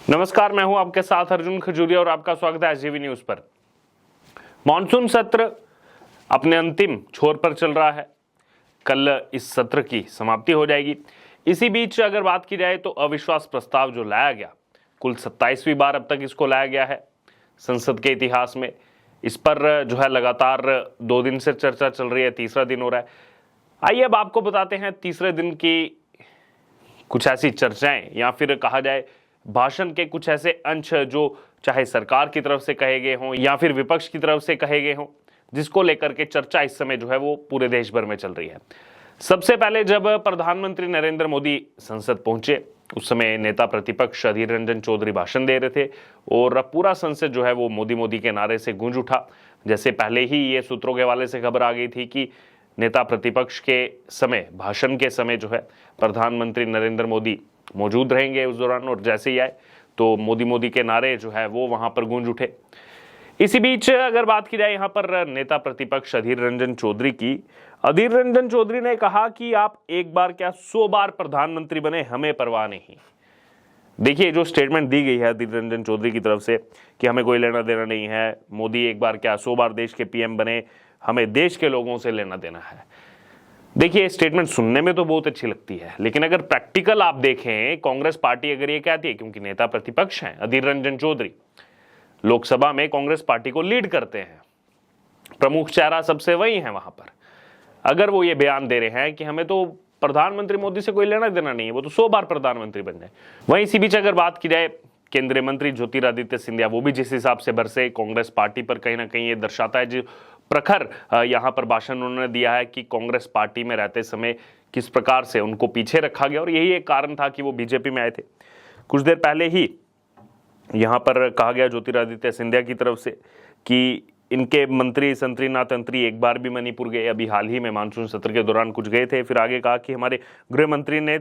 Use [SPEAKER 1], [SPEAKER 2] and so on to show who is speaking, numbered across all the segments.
[SPEAKER 1] नमस्कार, मैं हूं आपके साथ अर्जुन खजूरिया और आपका स्वागत है एसजीवी न्यूज पर। मॉनसून सत्र अपने अंतिम छोर पर चल रहा है। कल इस सत्र की समाप्ति हो जाएगी। इसी बीच अगर बात की जाए तो अविश्वास प्रस्ताव जो लाया गया, कुल 27वीं बार अब तक इसको लाया गया है संसद के इतिहास में। इस पर जो है लगातार 2 दिन से चर्चा चल रही है, तीसरा दिन हो रहा है। आइए अब आपको बताते हैं तीसरे दिन की कुछ ऐसी चर्चाएं या फिर कहा जाए भाषण के कुछ ऐसे अंश जो चाहे सरकार की तरफ से कहे गए हों या फिर विपक्ष की तरफ से कहे गए हों, जिसको लेकर के चर्चा इस समय जो है वो पूरे देश भर में चल रही है। सबसे पहले जब प्रधानमंत्री नरेंद्र मोदी संसद पहुंचे, उस समय नेता प्रतिपक्ष अधीर रंजन चौधरी भाषण दे रहे थे और पूरा संसद जो है वो मोदी मोदी के नारे से गूंज उठा। जैसे पहले ही ये सूत्रों के हवाले से खबर आ गई थी कि नेता प्रतिपक्ष के समय, भाषण के समय जो है प्रधानमंत्री नरेंद्र मोदी मौजूद रहेंगे उस दौरान, और जैसे ही आए तो मोदी मोदी के नारे जो है वो वहां पर गूंज उठे। इसी बीच अगर बात की जाए यहाँ पर नेता प्रतिपक्ष अधीर रंजन चौधरी की, अधीर रंजन चौधरी ने कहा कि आप एक बार क्या 100 बार प्रधानमंत्री बने, हमें परवाह नहीं। देखिए, जो स्टेटमेंट दी गई है अधीर रंजन चौधरी की तरफ से कि हमें कोई लेना देना नहीं है, मोदी एक बार क्या 100 बार देश के पीएम बने, हमें देश के लोगों से लेना देना है। देखिए, स्टेटमेंट सुनने में तो बहुत अच्छी लगती है, लेकिन अगर प्रैक्टिकल आप देखें, कांग्रेस पार्टी अगर ये कहती है, क्योंकि नेता प्रतिपक्ष हैं अधीर रंजन चौधरी, लोकसभा में कांग्रेस पार्टी को लीड करते हैं, प्रमुख चेहरा सबसे वही है वहां पर। अगर वो ये बयान दे रहे हैं कि हमें तो प्रधानमंत्री मोदी से कोई लेना देना नहीं है, वो तो 100 बार प्रधानमंत्री बन जाए। वहीं इसी बीच अगर बात की जाए, केंद्रीय मंत्री ज्योतिरादित्य सिंधिया वो भी जिस हिसाब से बरसे कांग्रेस पार्टी पर, कहीं ना कहीं ये दर्शाता है, जो प्रखर यहाँ पर भाषण उन्होंने दिया है कि कांग्रेस पार्टी में रहते समय किस प्रकार से उनको पीछे रखा गया, और यही एक कारण था कि वो बीजेपी में आए थे। कुछ देर पहले ही यहाँ पर कहा गया ज्योतिरादित्य सिंधिया की तरफ से कि इनके मंत्री संतरी ना तंत्री एक बार भी मणिपुर गए, अभी हाल ही में मानसून सत्र के दौरान कुछ गए थे। फिर आगे कहा कि हमारे गृह मंत्री ने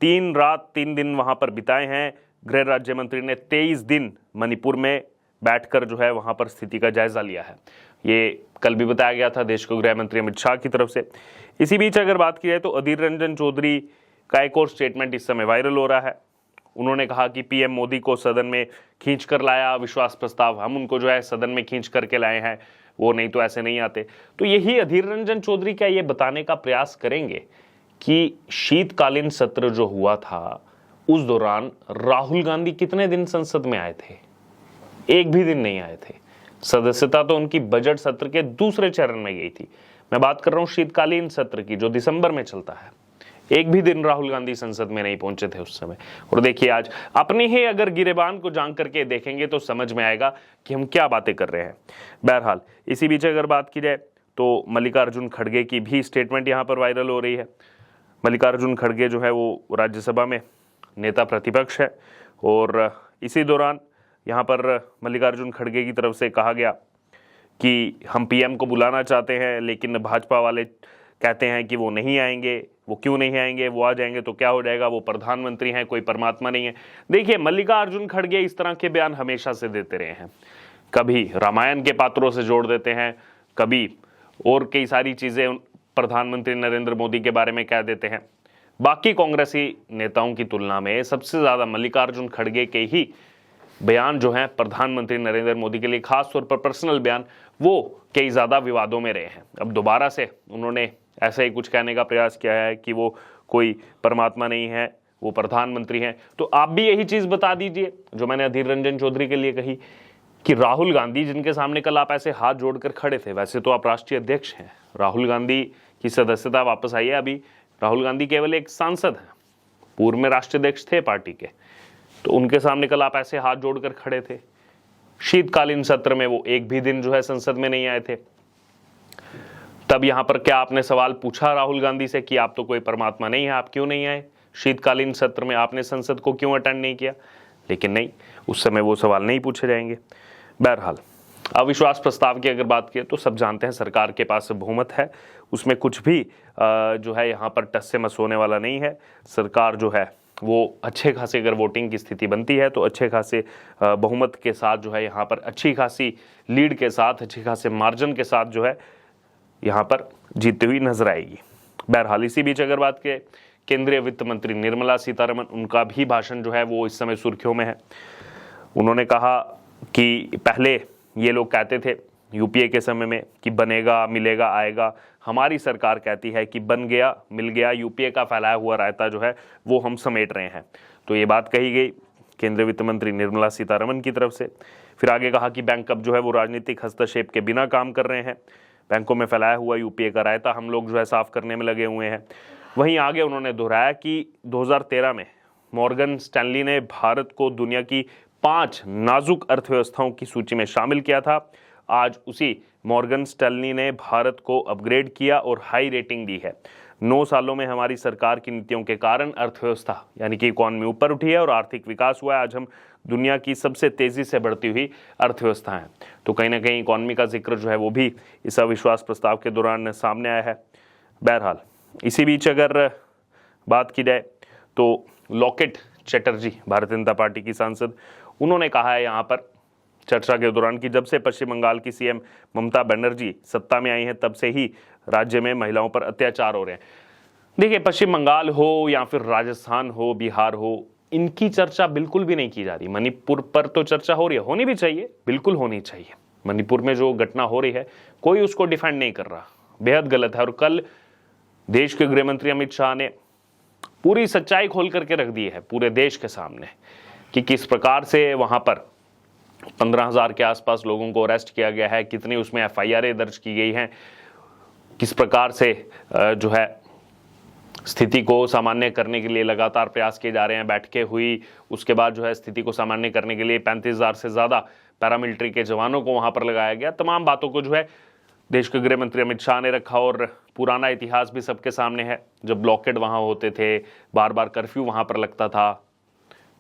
[SPEAKER 1] 3 रात 3 दिन वहां पर बिताए हैं। गृह राज्य मंत्री ने 23 दिन मणिपुर में बैठकर जो है वहां पर स्थिति का जायजा लिया है। ये कल भी बताया गया था देश को गृह मंत्री अमित शाह की तरफ से। इसी बीच अगर बात की जाए तो अधीर रंजन चौधरी का एक और स्टेटमेंट इस समय वायरल हो रहा है। उन्होंने कहा कि पीएम मोदी को सदन में खींच कर लाया विश्वास प्रस्ताव, हम उनको जो है सदन में खींच करके लाए हैं, वो नहीं तो ऐसे नहीं आते। तो यही अधीर रंजन चौधरी क्या ये बताने का प्रयास करेंगे कि शीतकालीन सत्र जो हुआ था उस दौरान राहुल गांधी कितने दिन संसद में आए थे? एक भी दिन नहीं आए थे। सदस्यता तो उनकी बजट सत्र के दूसरे चरण में गई थी। मैं बात कर रहा हूं शीतकालीन सत्र की, जो दिसंबर में चलता है। एक भी दिन राहुल गांधी संसद में नहीं पहुंचे थे उस समय। और देखिए, आज अपनी ही अगर गिरेबान को जान करके देखेंगे तो समझ में आएगा कि हम क्या बातें कर रहे हैं। बहरहाल, इसी बीच अगर बात की जाए तो मल्लिकार्जुन खड़गे की भी स्टेटमेंट यहाँ पर वायरल हो रही है। मल्लिकार्जुन खड़गे जो है वो राज्यसभा में नेता प्रतिपक्ष है, और इसी दौरान यहाँ पर मल्लिकार्जुन खड़गे की तरफ से कहा गया कि हम पीएम को बुलाना चाहते हैं, लेकिन भाजपा वाले कहते हैं कि वो नहीं आएंगे। वो क्यों नहीं आएंगे? वो आ जाएंगे तो क्या हो जाएगा? वो प्रधानमंत्री हैं, कोई परमात्मा नहीं है। देखिए, मल्लिकार्जुन खड़गे इस तरह के बयान हमेशा से देते रहे हैं। कभी रामायण के पात्रों से जोड़ देते हैं, कभी और कई सारी चीजें प्रधानमंत्री नरेंद्र मोदी के बारे में कह देते हैं। बाकी कांग्रेसी नेताओं की तुलना में सबसे ज्यादा मल्लिकार्जुन खड़गे के ही बयान जो हैं प्रधानमंत्री नरेंद्र मोदी के लिए, खास तौर पर पर्सनल बयान, वो कई ज्यादा विवादों में रहे हैं। अब दोबारा से उन्होंने ऐसा ही कुछ कहने का प्रयास किया है कि वो कोई परमात्मा नहीं है, वो प्रधानमंत्री हैं। तो आप भी यही चीज बता दीजिए जो मैंने अधीर रंजन चौधरी के लिए कही कि राहुल गांधी, जिनके सामने कल आप ऐसे हाथ जोड़कर खड़े थे, वैसे तो आप राष्ट्रीय अध्यक्ष हैं, राहुल गांधी की सदस्यता वापस आई है। अभी राहुल गांधी केवल एक सांसद हैं, पूर्व में राष्ट्रीय अध्यक्ष थे पार्टी के, तो उनके सामने कल आप ऐसे हाथ जोड़कर खड़े थे। शीतकालीन सत्र में वो एक भी दिन जो है संसद में नहीं आए थे। तब यहां पर क्या आपने सवाल पूछा राहुल गांधी से कि आप तो कोई परमात्मा नहीं है, आप क्यों नहीं आए शीतकालीन सत्र में, आपने संसद को क्यों अटेंड नहीं किया? लेकिन नहीं, उस समय वो सवाल नहीं पूछे जाएंगे। बहरहाल, अविश्वास प्रस्ताव की अगर बात की तो सब जानते हैं सरकार के पास बहुमत है, उसमें कुछ भी जो है यहाँ पर टस से मस होने वाला नहीं है। सरकार जो है वो अच्छे खासे, अगर वोटिंग की स्थिति बनती है तो अच्छे खासे बहुमत के साथ जो है यहाँ पर अच्छी खासी लीड के साथ, अच्छे खासे मार्जिन के साथ जो है यहाँ पर जीतती हुई नजर आएगी। बहरहाल, इसी बीच अगर बात करें केंद्रीय वित्त मंत्री निर्मला सीतारमण, उनका भी भाषण जो है वो इस समय सुर्खियों में है। उन्होंने कहा कि पहले ये लोग कहते थे यूपीए के समय में कि बनेगा, मिलेगा, आएगा। हमारी सरकार कहती है कि बन गया, मिल गया, यूपीए का फैलाया हुआ रायता जो है वो हम समेट रहे हैं। तो ये बात कही गई केंद्रीय वित्त मंत्री निर्मला सीतारमण की तरफ से। फिर आगे कहा कि बैंक अब जो है वो राजनीतिक हस्तक्षेप के बिना काम कर रहे हैं। बैंकों में फैलाया हुआ यूपीए का रायता हम लोग जो है साफ करने में लगे हुए हैं। वहीं आगे उन्होंने दोहराया कि 2013 में मॉर्गन स्टैनली ने भारत को दुनिया की 5 नाजुक अर्थव्यवस्थाओं की सूची में शामिल किया था। आज उसी मॉर्गन स्टैनली ने भारत को अपग्रेड किया और हाई रेटिंग दी है। 9 सालों में हमारी सरकार की नीतियों के कारण अर्थव्यवस्था यानी कि इकॉनमी ऊपर उठी है और आर्थिक विकास हुआ है। आज हम दुनिया की सबसे तेजी से बढ़ती हुई अर्थव्यवस्था हैं। तो कहीं ना कहीं इकॉनमी का जिक्र जो है वो भी इस अविश्वास प्रस्ताव के दौरान सामने आया है। बहरहाल इसी बीच अगर बात की जाए तो लॉकेट चैटर्जी, भारतीय जनता पार्टी की सांसद, उन्होंने कहा है यहाँ पर चर्चा के दौरान कि जब से पश्चिम बंगाल की सीएम ममता बनर्जी सत्ता में आई हैं तब से ही राज्य में महिलाओं पर अत्याचार हो रहे हैं। देखिए, पश्चिम बंगाल हो या फिर राजस्थान हो, बिहार हो, इनकी चर्चा बिल्कुल भी नहीं की जा रही। मणिपुर पर तो चर्चा हो रही है, होनी भी चाहिए, बिल्कुल होनी चाहिए। मणिपुर में जो घटना हो रही है कोई उसको डिफेंड नहीं कर रहा, बेहद गलत है। और कल देश के गृह मंत्री अमित शाह ने पूरी सच्चाई खोल करके रख दी है पूरे देश के सामने कि किस प्रकार से वहां पर 15,000 के आसपास लोगों को अरेस्ट किया गया है, कितनी उसमें एफआईआर दर्ज की गई हैं, किस प्रकार से जो है स्थिति को सामान्य करने के लिए लगातार प्रयास किए जा रहे हैं। बैठकें हुई, उसके बाद जो है स्थिति को सामान्य करने के लिए 35,000 से ज़्यादा पैरामिलिट्री के जवानों को वहां पर लगाया गया। तमाम बातों को जो है देश के गृह मंत्री अमित शाह ने रखा और पुराना इतिहास भी सबके सामने है। जब ब्लॉकेड वहां होते थे, बार बार कर्फ्यू वहां पर लगता था,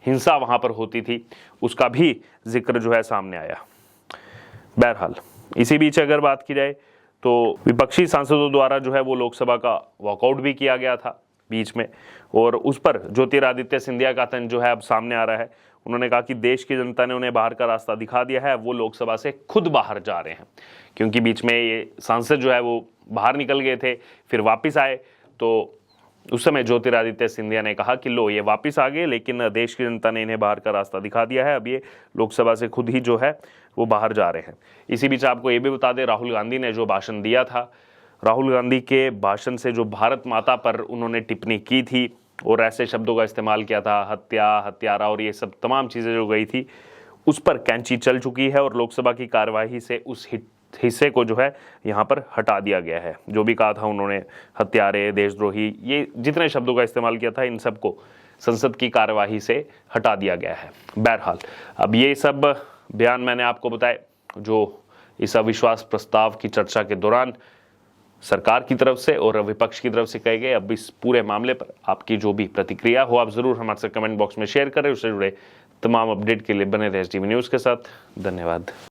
[SPEAKER 1] हिंसा वहां पर होती थी, उसका भी जिक्र जो है सामने आया। बहरहाल इसी बीच अगर बात की जाए तो विपक्षी सांसदों द्वारा जो है वो लोकसभा का वॉकआउट भी किया गया था बीच में, और उस पर ज्योतिरादित्य सिंधिया का तंज जो है अब सामने आ रहा है। उन्होंने कहा कि देश की जनता ने उन्हें बाहर का रास्ता दिखा दिया है, वो लोकसभा से खुद बाहर जा रहे हैं। क्योंकि बीच में ये सांसद जो है वो बाहर निकल गए थे, फिर वापस आए, तो उस समय ज्योतिरादित्य सिंधिया ने कहा कि लो ये वापस आ गए, लेकिन देश की जनता ने इन्हें बाहर का रास्ता दिखा दिया है, अब ये लोकसभा से खुद ही जो है वो बाहर जा रहे हैं। इसी बीच आपको ये भी बता दें, राहुल गांधी ने जो भाषण दिया था, राहुल गांधी के भाषण से जो भारत माता पर उन्होंने टिप्पणी की थी और ऐसे शब्दों का इस्तेमाल किया था, हत्या, हत्यारा और ये सब तमाम चीज़ें जो गई थी, उस पर कैंची चल चुकी है और लोकसभा की कार्यवाही से उस हिस्से को जो है यहाँ पर हटा दिया गया है। जो भी कहा था उन्होंने, हत्यारे, देशद्रोही, ये जितने शब्दों का इस्तेमाल किया था, इन सबको संसद की कार्यवाही से हटा दिया गया है। बहरहाल अब ये सब बयान मैंने आपको बताए जो इस अविश्वास प्रस्ताव की चर्चा के दौरान सरकार की तरफ से और विपक्ष की तरफ से कहे गए। अब इस पूरे मामले पर आपकी जो भी प्रतिक्रिया हो आप जरूर हमारे साथ कमेंट बॉक्स में शेयर करें। उससे जुड़े तमाम अपडेट के लिए बने रहे एसटीवी न्यूज़ के साथ। धन्यवाद।